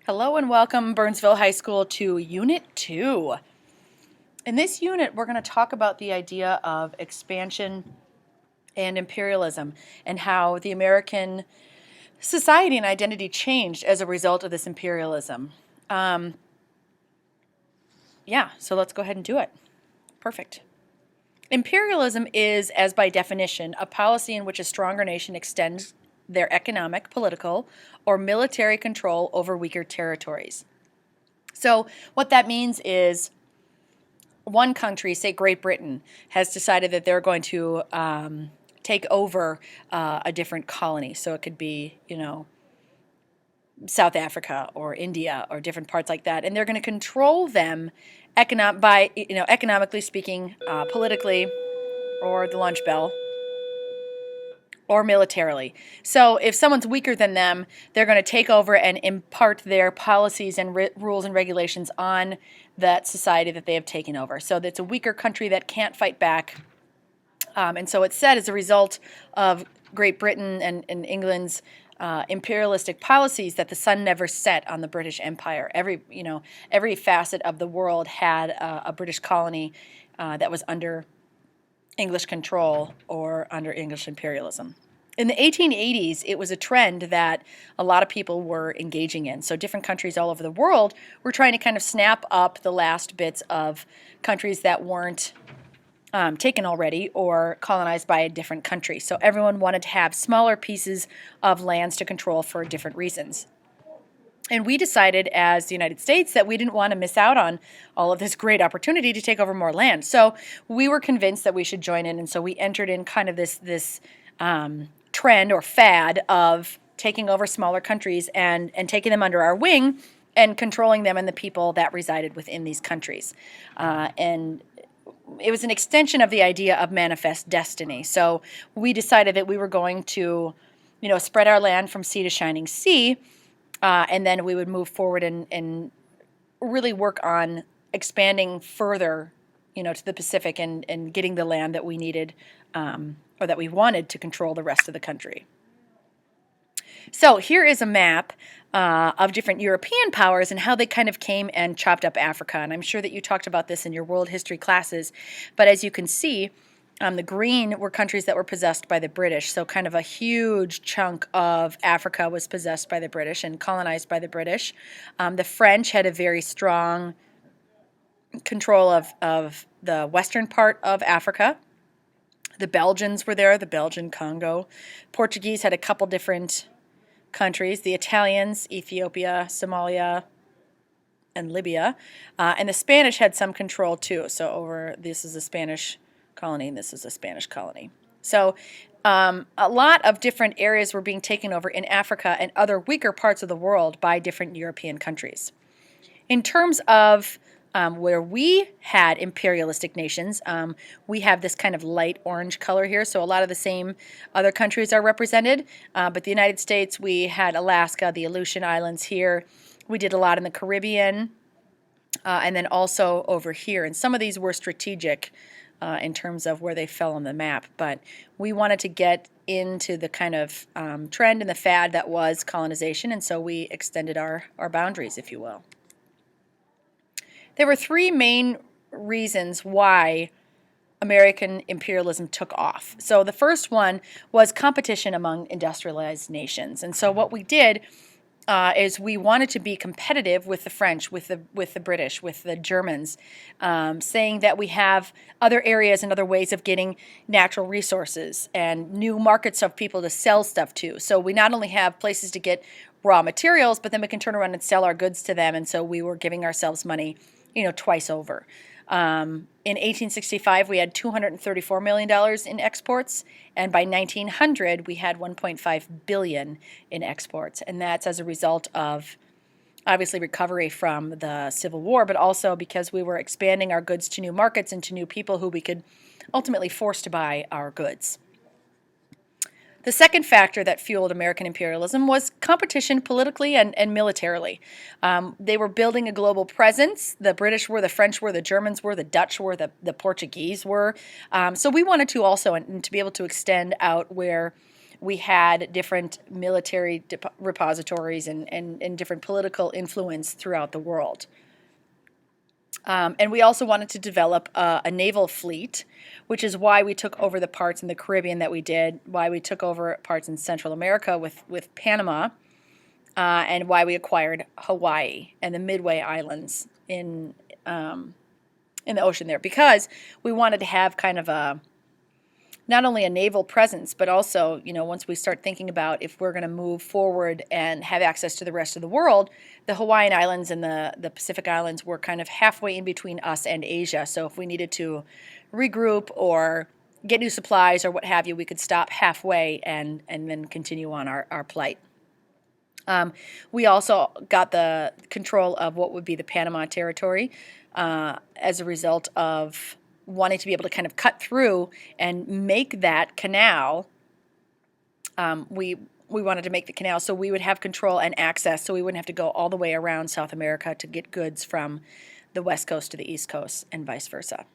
Hello and welcome, Burnsville High School, to Unit 2. In this unit, we're going to talk about the idea of expansion and imperialism and how the American society and identity changed as a result of this imperialism. So let's go ahead and do it. Perfect. Imperialism is, as by definition, a policy in which a stronger nation extends their economic, political, or military control over weaker territories. So what that means is one country, say Great Britain, has decided that they're going to take over a different colony. So it could be, South Africa or India or different parts like that, and they're going to control them economically speaking, politically, or the lunch bell, or militarily. So if someone's weaker than them, they're going to take over and impart their policies and rules and regulations on that society that they have taken over. So that's a weaker country that can't fight back. And so it's said as a result of Great Britain and England's imperialistic policies that the sun never set on the British Empire. Every facet of the world had a British colony that was under English control or under English imperialism. In the 1880s, it was a trend that a lot of people were engaging in. So different countries all over the world were trying to kind of snap up the last bits of countries that weren't taken already or colonized by a different country. So everyone wanted to have smaller pieces of lands to control for different reasons. And we decided as the United States that we didn't want to miss out on all of this great opportunity to take over more land. So we were convinced that we should join in. And so we entered in kind of this trend or fad of taking over smaller countries and taking them under our wing and controlling them and the people that resided within these countries. And it was an extension of the idea of manifest destiny. So we decided that we were going to, spread our land from sea to shining sea. And then we would move forward and really work on expanding further, to the Pacific and getting the land that we needed or that we wanted to control the rest of the country. So here is a map of different European powers and how they kind of came and chopped up Africa. And I'm sure that you talked about this in your world history classes. But as you can see, the green were countries that were possessed by the British. So kind of a huge chunk of Africa was possessed by the British and colonized by the British. The French had a very strong control of the western part of Africa. The Belgians were there, the Belgian Congo. Portuguese had a couple different countries. The Italians, Ethiopia, Somalia, and Libya. And the Spanish had some control too. So this is a Spanish colony, and this is a Spanish colony. So a lot of different areas were being taken over in Africa and other weaker parts of the world by different European countries. In terms of where we had imperialistic nations, we have this kind of light orange color here. So a lot of the same other countries are represented. But the United States, we had Alaska, the Aleutian Islands here. We did a lot in the Caribbean, and then also over here. And some of these were strategic in terms of where they fell on the map. But we wanted to get into the kind of trend and the fad that was colonization, and so we extended our boundaries, if you will. There were three main reasons why American imperialism took off. So the first one was competition among industrialized nations. And so what we did is we wanted to be competitive with the French, with the British, with the Germans, saying that we have other areas and other ways of getting natural resources and new markets of people to sell stuff to. So we not only have places to get raw materials, but then we can turn around and sell our goods to them. And so we were giving ourselves money twice over. In 1865, we had $234 million in exports, and by 1900, we had $1.5 billion in exports, and that's as a result of, obviously, recovery from the Civil War, but also because we were expanding our goods to new markets and to new people who we could ultimately force to buy our goods. The second factor that fueled American imperialism was competition politically and militarily. They were building a global presence. The British were, the French were, the Germans were, the Dutch were, the Portuguese were. So we wanted to also, and to be able to extend out where we had different military repositories and different political influence throughout the world. And we also wanted to develop a naval fleet, which is why we took over the parts in the Caribbean that we did, why we took over parts in Central America with Panama, and why we acquired Hawaii and the Midway Islands in the ocean there, because we wanted to have kind of not only a naval presence, but also, once we start thinking about if we're going to move forward and have access to the rest of the world, the Hawaiian Islands and the Pacific Islands were kind of halfway in between us and Asia. So if we needed to regroup or get new supplies or what have you, we could stop halfway and then continue on our plight. We also got the control of what would be the Panama Territory as a result of wanting to be able to kind of cut through and make that canal. We wanted to make the canal so we would have control and access, so we wouldn't have to go all the way around South America to get goods from the West Coast to the East Coast and vice versa.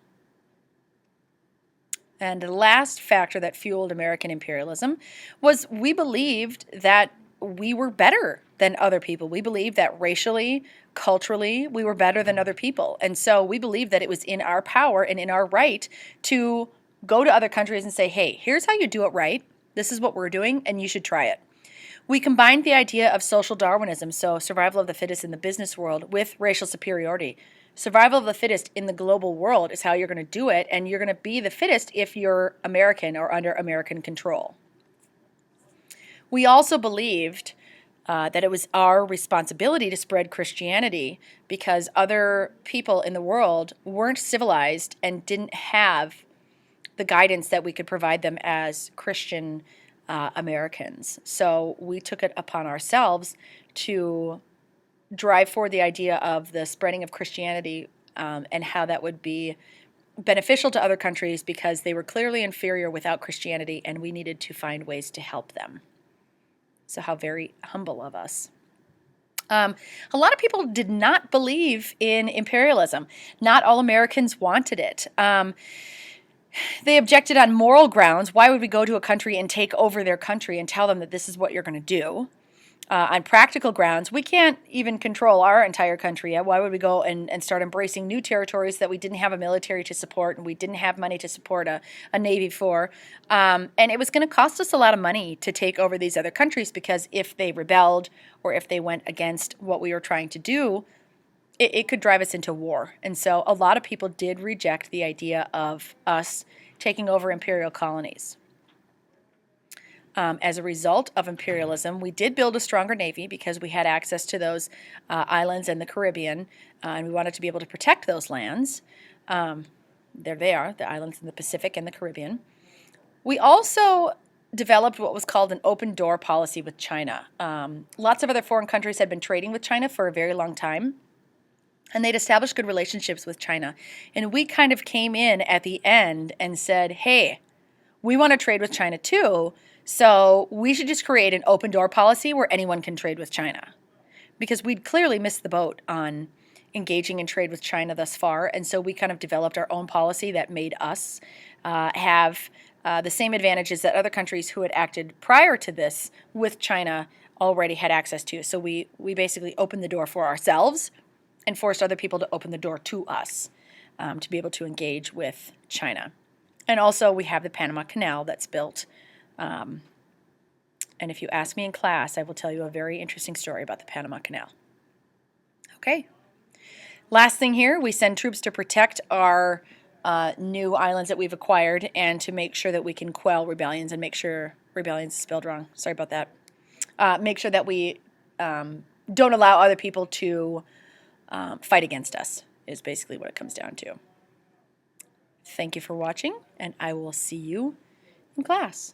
And the last factor that fueled American imperialism was we believed that we were better than other people. We believed that racially, culturally, we were better than other people. And so we believed that it was in our power and in our right to go to other countries and say, hey, here's how you do it right. This is what we're doing, and you should try it. We combined the idea of social Darwinism, so survival of the fittest in the business world, with racial superiority. Survival of the fittest in the global world is how you're going to do it, and you're going to be the fittest if you're American or under American control. We also believed that it was our responsibility to spread Christianity because other people in the world weren't civilized and didn't have the guidance that we could provide them as Christian Americans. So we took it upon ourselves to drive forward the idea of the spreading of Christianity and how that would be beneficial to other countries because they were clearly inferior without Christianity, and we needed to find ways to help them. So how very humble of us. A lot of people did not believe in imperialism. Not all Americans wanted it. They objected on moral grounds. Why would we go to a country and take over their country and tell them that this is what you're going to do? On practical grounds, we can't even control our entire country yet. Why would we go and start embracing new territories that we didn't have a military to support and we didn't have money to support a navy for? And it was going to cost us a lot of money to take over these other countries because if they rebelled or if they went against what we were trying to do, it could drive us into war. And so a lot of people did reject the idea of us taking over imperial colonies. As a result of imperialism, we did build a stronger navy because we had access to those islands in the Caribbean, and we wanted to be able to protect those lands. There they are, the islands in the Pacific and the Caribbean. We also developed what was called an open door policy with China. Lots of other foreign countries had been trading with China for a very long time, and they'd established good relationships with China. And we kind of came in at the end and said, hey, we want to trade with China too, so we should just create an open door policy where anyone can trade with China. Because we'd clearly missed the boat on engaging in trade with China thus far, and so we kind of developed our own policy that made us have the same advantages that other countries who had acted prior to this with China already had access to. So we basically opened the door for ourselves and forced other people to open the door to us to be able to engage with China. And also we have the Panama Canal that's built. And if you ask me in class, I will tell you a very interesting story about the Panama Canal. Okay. Last thing here, we send troops to protect our new islands that we've acquired and to make sure that we can quell rebellions and make sure rebellions is spelled wrong. Sorry about that. Make sure that we don't allow other people to fight against us is basically what it comes down to. Thank you for watching, and I will see you in class.